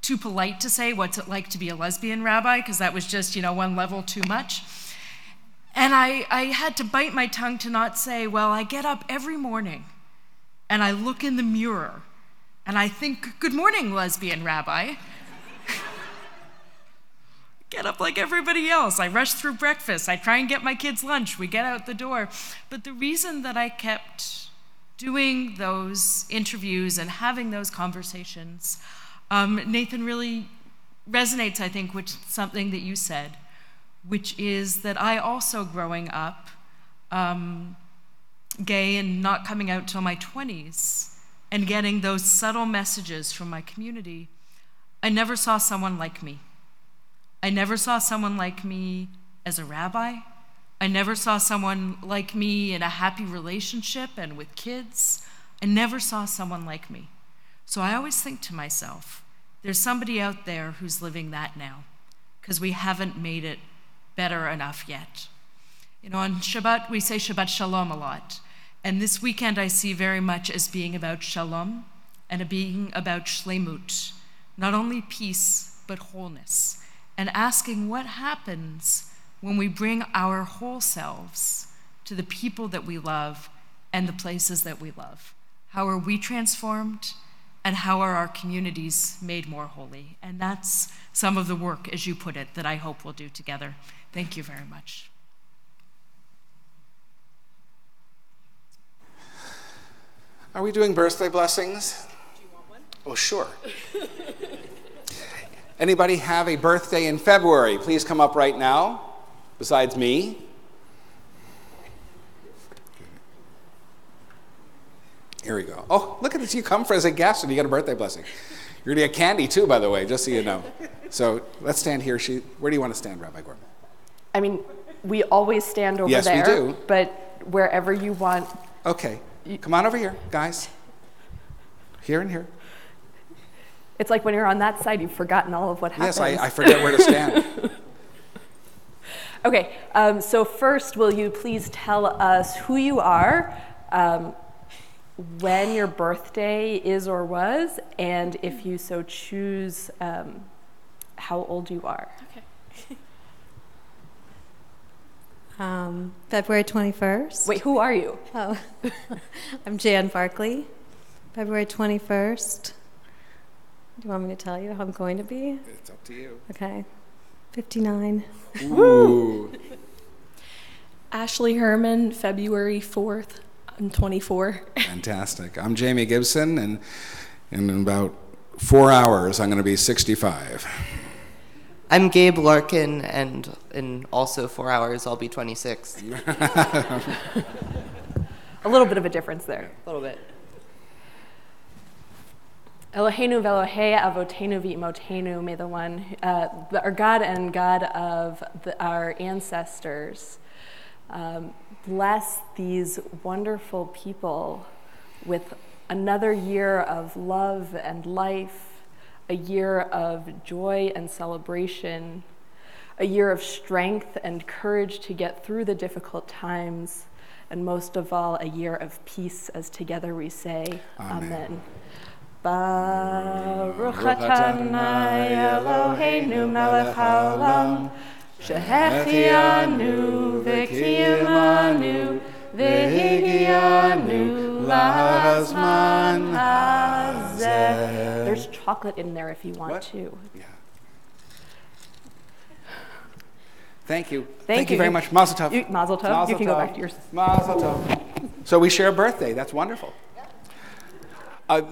too polite to say, what's it like to be a lesbian rabbi? Because that was just, you know, one level too much. And I had to bite my tongue to not say, well, I get up every morning and I look in the mirror and I think, good morning, lesbian rabbi. Get up like everybody else. I rush through breakfast. I try and get my kids lunch. We get out the door. But the reason that I kept doing those interviews and having those conversations, Nathan, really resonates, I think, with something that you said, which is that I also, growing up, gay and not coming out till my 20s, and getting those subtle messages from my community, I never saw someone like me. I never saw someone like me as a rabbi. I never saw someone like me in a happy relationship and with kids. I never saw someone like me. So I always think to myself, there's somebody out there who's living that now, because we haven't made it better enough yet. You know, on Shabbat, we say Shabbat Shalom a lot. And this weekend I see very much as being about shalom and being about shlemut, not only peace, but wholeness. And asking what happens when we bring our whole selves to the people that we love and the places that we love. How are we transformed, and how are our communities made more holy? And that's some of the work, as you put it, that I hope we'll do together. Thank you very much. Are we doing birthday blessings? Do you want one? Oh, sure. Anybody have a birthday in February? Please come up right now, besides me. Here we go. Oh, look at this. You come for as a guest and you get a birthday blessing. You're going to get candy too, by the way, just so you know. So let's stand here. Where do you want to stand, Rabbi Gorman? I mean, we always stand over yes, there. Yes, we do. But wherever you want. Okay. Come on over here, guys. Here and here. It's like when you're on that side, you've forgotten all of what happens. Yes, I forget where to stand. Okay, so first, will you please tell us who you are, when your birthday is or was, and if you so choose, how old you are. Okay. February 21st. Wait, who are you? Oh, I'm Jan Barkley. February 21st. Do you want me to tell you how I'm going to be? It's up to you. Okay. 59. Ooh. Ashley Herman, February 4th. I'm 24. Fantastic. I'm Jamie Gibson, and in about 4 hours, I'm going to be 65. I'm Gabe Larkin, and in also 4 hours, I'll be 26. A little bit of a difference there. A little bit. Eloheinu ve'Elohei avotenu v'imotenu, may the one, our God and God of our ancestors, bless these wonderful people with another year of love and life, a year of joy and celebration, a year of strength and courage to get through the difficult times, and most of all, a year of peace, as together we say, Amen. Baruch Adonai Eloheinu melech haolam, shehechianu v'kiyamanu v'higianu lazman hazeh. There's chocolate in there if you want to. Yeah. Thank you. Thank you very much. Mazel tov. Mazel tov. You can go back to yours. Mazel tov. So we share a birthday. That's wonderful.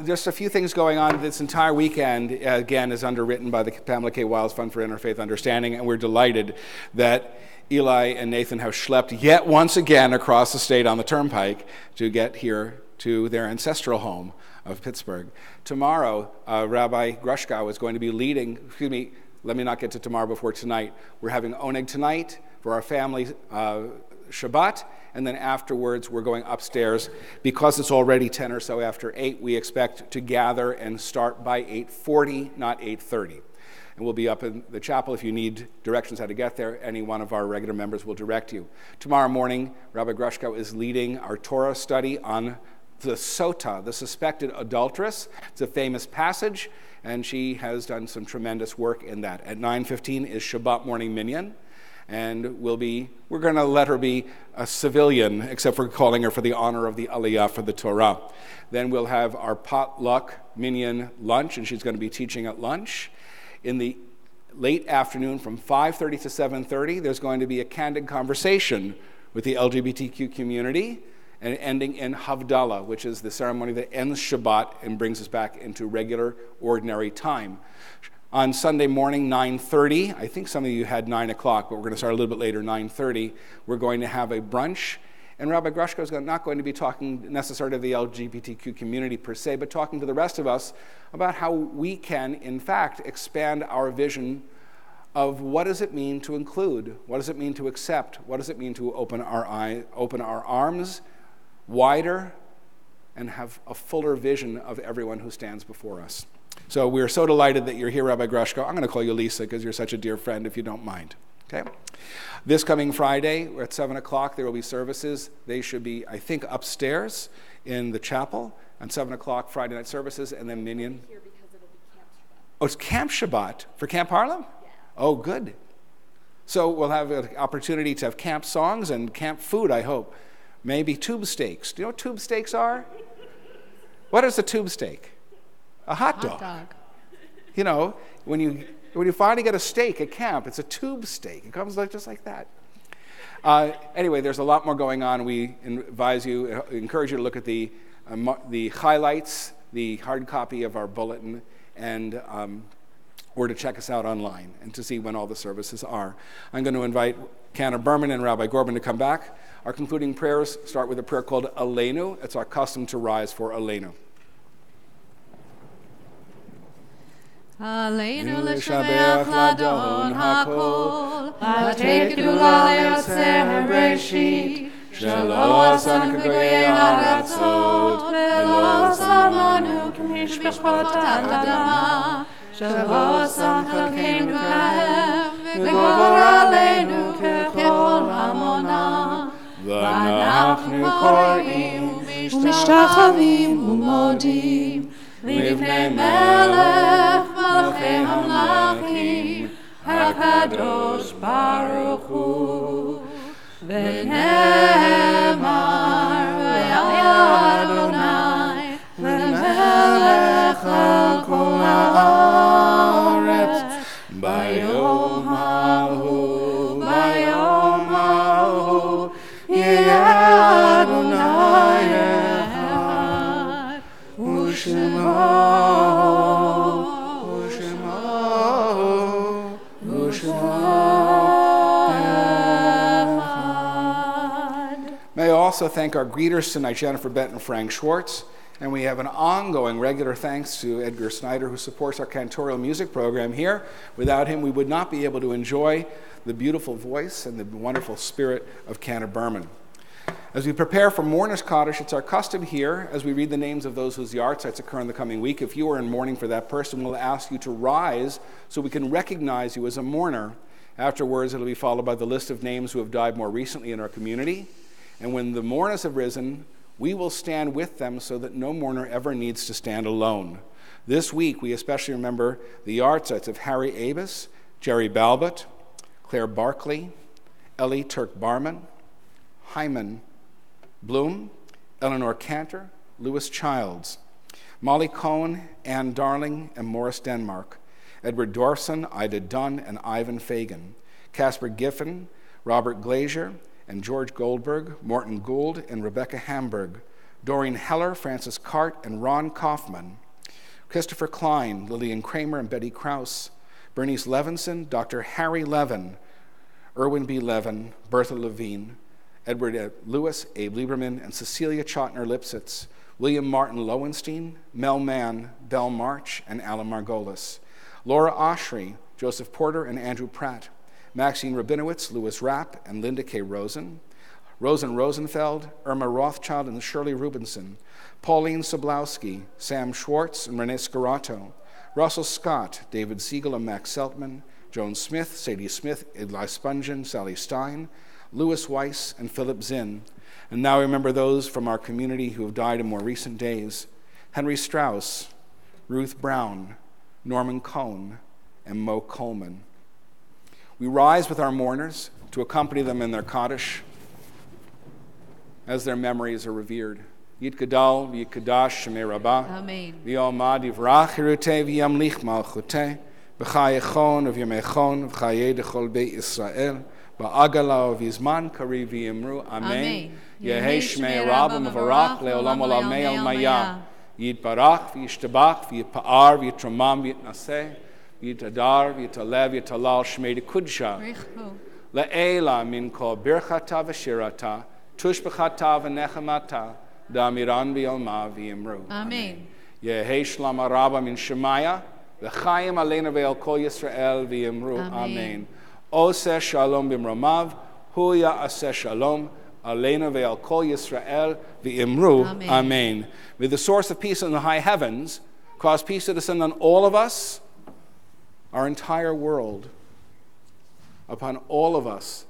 Just a few things going on. This entire weekend, again, is underwritten by the Pamela K. Wiles Fund for Interfaith Understanding, and we're delighted that Eli and Nathan have schlepped yet once again across the state on the turnpike to get here to their ancestral home of Pittsburgh. Tomorrow, Rabbi Grushkow is going to be leading, let me not get to tomorrow before tonight. We're having Oneg tonight for our family Shabbat, and then afterwards we're going upstairs. Because it's already 10 or so after 8, we expect to gather and start by 8:40, not 8:30. And we'll be up in the chapel. If you need directions how to get there, any one of our regular members will direct you. Tomorrow morning, Rabbi Grushkow is leading our Torah study on the Sota, the suspected adulteress. It's a famous passage, and she has done some tremendous work in that. At 9:15 is Shabbat morning minyan, and we're going to let her be a civilian, except for calling her for the honor of the Aliyah for the Torah. Then we'll have our potluck minyan lunch, and she's going to be teaching at lunch. In the late afternoon from 5:30 to 7:30, there's going to be a candid conversation with the LGBTQ community, and ending in Havdalah, which is the ceremony that ends Shabbat and brings us back into regular, ordinary time. On Sunday morning, 9:30, I think some of you had 9 o'clock, but we're going to start a little bit later, 9:30, we're going to have a brunch. And Rabbi Grushkow is not going to be talking necessarily to the LGBTQ community per se, but talking to the rest of us about how we can, in fact, expand our vision of what does it mean to include, what does it mean to accept, what does it mean to open our arms wider and have a fuller vision of everyone who stands before us. So we're so delighted that you're here, Rabbi Grushkow. I'm going to call you Lisa because you're such a dear friend, if you don't mind. Okay? This coming Friday at 7 o'clock, there will be services. They should be, I think, upstairs in the chapel on 7 o'clock Friday night services, and then minyan. Here because it'll be Camp Shabbat. Oh, it's Camp Shabbat for Camp Harlem? Yeah. Oh, good. So we'll have an opportunity to have camp songs and camp food, I hope. Maybe tube steaks. Do you know what tube steaks are? What is a tube steak? A hot dog. You know, when you finally get a steak at camp, it's a tube steak. It comes just like that. Anyway, there's a lot more going on. We encourage you to look at the highlights, the hard copy of our bulletin, and or to check us out online and to see when all the services are. I'm going to invite Cantor Berman and Rabbi Gorban to come back. Our concluding prayers start with a prayer called Aleinu. It's our custom to rise for Aleinu. Aleinu l'shabeach l'adon hakol, l'tei gdula le'yotzer b'reshit, shelo asan k'goyei ha'aratzot, ve'lo asan lanu k'mishpachot ha'adama, shelo asan chalkeinu ka'em, ve'gor aleinu k'chol hamonah, v'anachnu kor'im u'mishtachavim u'modim, לפני מלך מלכי המלכים הקדוש ברוך הוא ונאמר והיה אדוני למלך על כל הארץ ביום ההוא יהיה אדוני May I also thank our greeters tonight, Jennifer Bent and Frank Schwartz. And we have an ongoing regular thanks to Edgar Snyder, who supports our cantorial music program here. Without him, we would not be able to enjoy the beautiful voice and the wonderful spirit of Cantor Berman. As we prepare for Mourner's Kaddish, it's our custom here, as we read the names of those whose yard sites occur in the coming week. If you are in mourning for that person, we'll ask you to rise so we can recognize you as a mourner. Afterwards, it'll be followed by the list of names who have died more recently in our community. And when the mourners have risen, we will stand with them so that no mourner ever needs to stand alone. This week, we especially remember the yard sites of Harry Abus, Jerry Balbott, Claire Barkley, Ellie Turk-Barman, Hyman Bloom, Eleanor Cantor, Lewis Childs, Molly Cohn, Ann Darling, and Morris Denmark, Edward Dorson, Ida Dunn, and Ivan Fagan, Casper Giffen, Robert Glazier, and George Goldberg, Morton Gould, and Rebecca Hamburg, Doreen Heller, Francis Cart, and Ron Kaufman, Christopher Klein, Lillian Kramer, and Betty Krause, Bernice Levinson, Dr. Harry Levin, Erwin B. Levin, Bertha Levine, Edward Lewis, Abe Lieberman, and Cecilia Chotner-Lipsitz, William Martin Lowenstein, Mel Mann, Belle March, and Alan Margolis, Laura Oshry, Joseph Porter, and Andrew Pratt, Maxine Rabinowitz, Louis Rapp, and Linda K. Rosen, Rosen Rosenfeld, Irma Rothschild, and Shirley Rubinson, Pauline Soblowski, Sam Schwartz, and Renee Scarato, Russell Scott, David Siegel, and Max Seltman, Joan Smith, Sadie Smith, Eli Spungen, Sally Stein, Louis Weiss, and Philip Zinn. And now remember those from our community who have died in more recent days: Henry Strauss, Ruth Brown, Norman Cohn, and Mo Coleman. We rise with our mourners to accompany them in their Kaddish as their memories are revered. Yit Gadal, Yit Kadash, Shemei Rabbah, Amen. V'yomad Yivrach Hirutei, V'yamlich Malchutei, B'chayechon, V'yamechon, V'chayei Dechol Beit Yisrael, Ba'agala, V'yizman Kari V'yimru, Amen. Yehei Shmei Rabbah Mevarach, Le'olam Olamei Al Maya, Yit Barach, V'yishtabach, V'yipa'ar, V'yitramam, V'yitnaseh, V'yitadar, V'yitalev, V'yitalal, Shmei Dekudsha, Le'ela min kol birchata v'shirata, tushbechata v'nechamata, Damiran v'yolma v'yimru. Amen. Yehei shlama rabba min shemaya, v'chayim aleinu ve'el kol Yisrael v'yimru. Amen. Oseh shalom b'mromav, hu ya'aseh shalom, aleinu ve'el kol Yisrael v'yimru. Amen. May the source of peace in the high heavens cause peace to descend on all of us, our entire world, upon all of us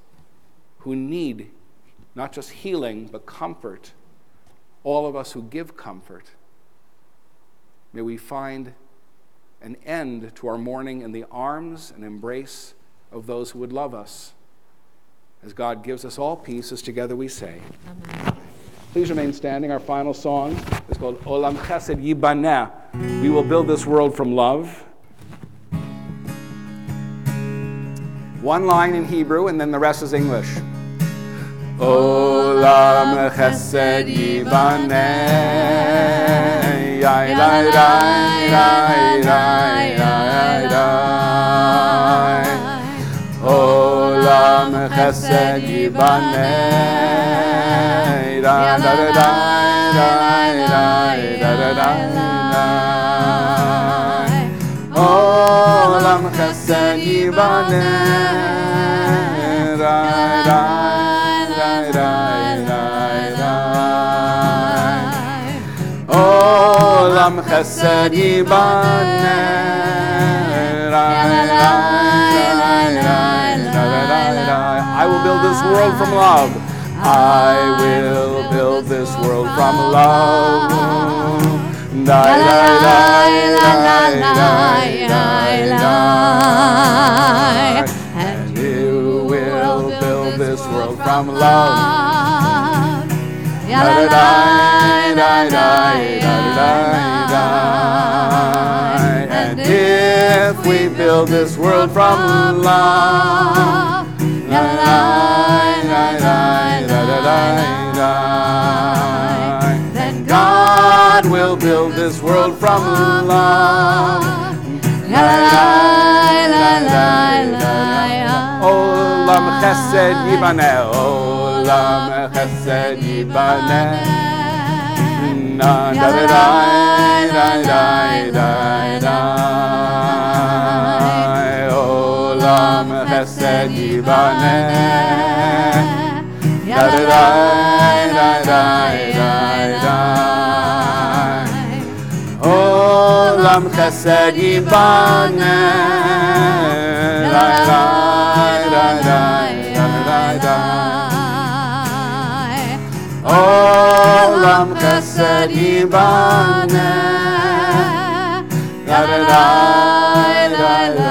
who need not just healing, but comfort, all of us who give comfort. May we find an end to our mourning in the arms and embrace of those who would love us. As God gives us all peace, as together we say. Amen. Please remain standing. Our final song is called Olam Chesed Yibaneh. We will build this world from love. One line in Hebrew, and then the rest is English. Olam Chesed Yibaneh, yai lai lai lai lai lai. Olam Chesed Yibaneh, da da da da da da da da. Olam Chesed Yibaneh, da da. Olam Chesed Yibaneh, I will build this world from love. I will build this world from love. And you will build this world from love. And if we build this world from love, then God will build this world from love. Olam Chesed Yibaneh, Olam Chesed Yibaneh, na da da da da da da. Olam Chesed Yibaneh, da da da da da da. Olam Chesed Yibaneh, da da da da da. Olam Chesed Yibaneh, da da da da da.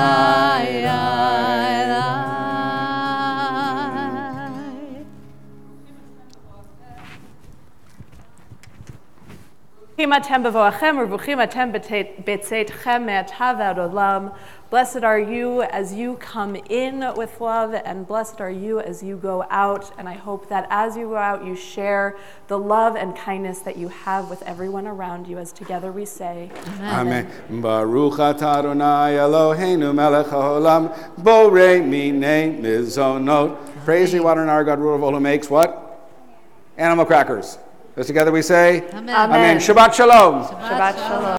Hymn Baruchim atem b'voachem, u'baruchim atem b'tzeitchem me'ata v'ad olam. Blessed are you as you come in with love, and blessed are you as you go out. And I hope that as you go out, you share the love and kindness that you have with everyone around you, as together we say, Amen. Baruch atah Adonai Eloheinu melech haolam, borei minei mizonot. Praise the water and our God, ruler of all, who makes what? Animal crackers. As together we say, Amen. Amen. Shabbat shalom. Shabbat shalom.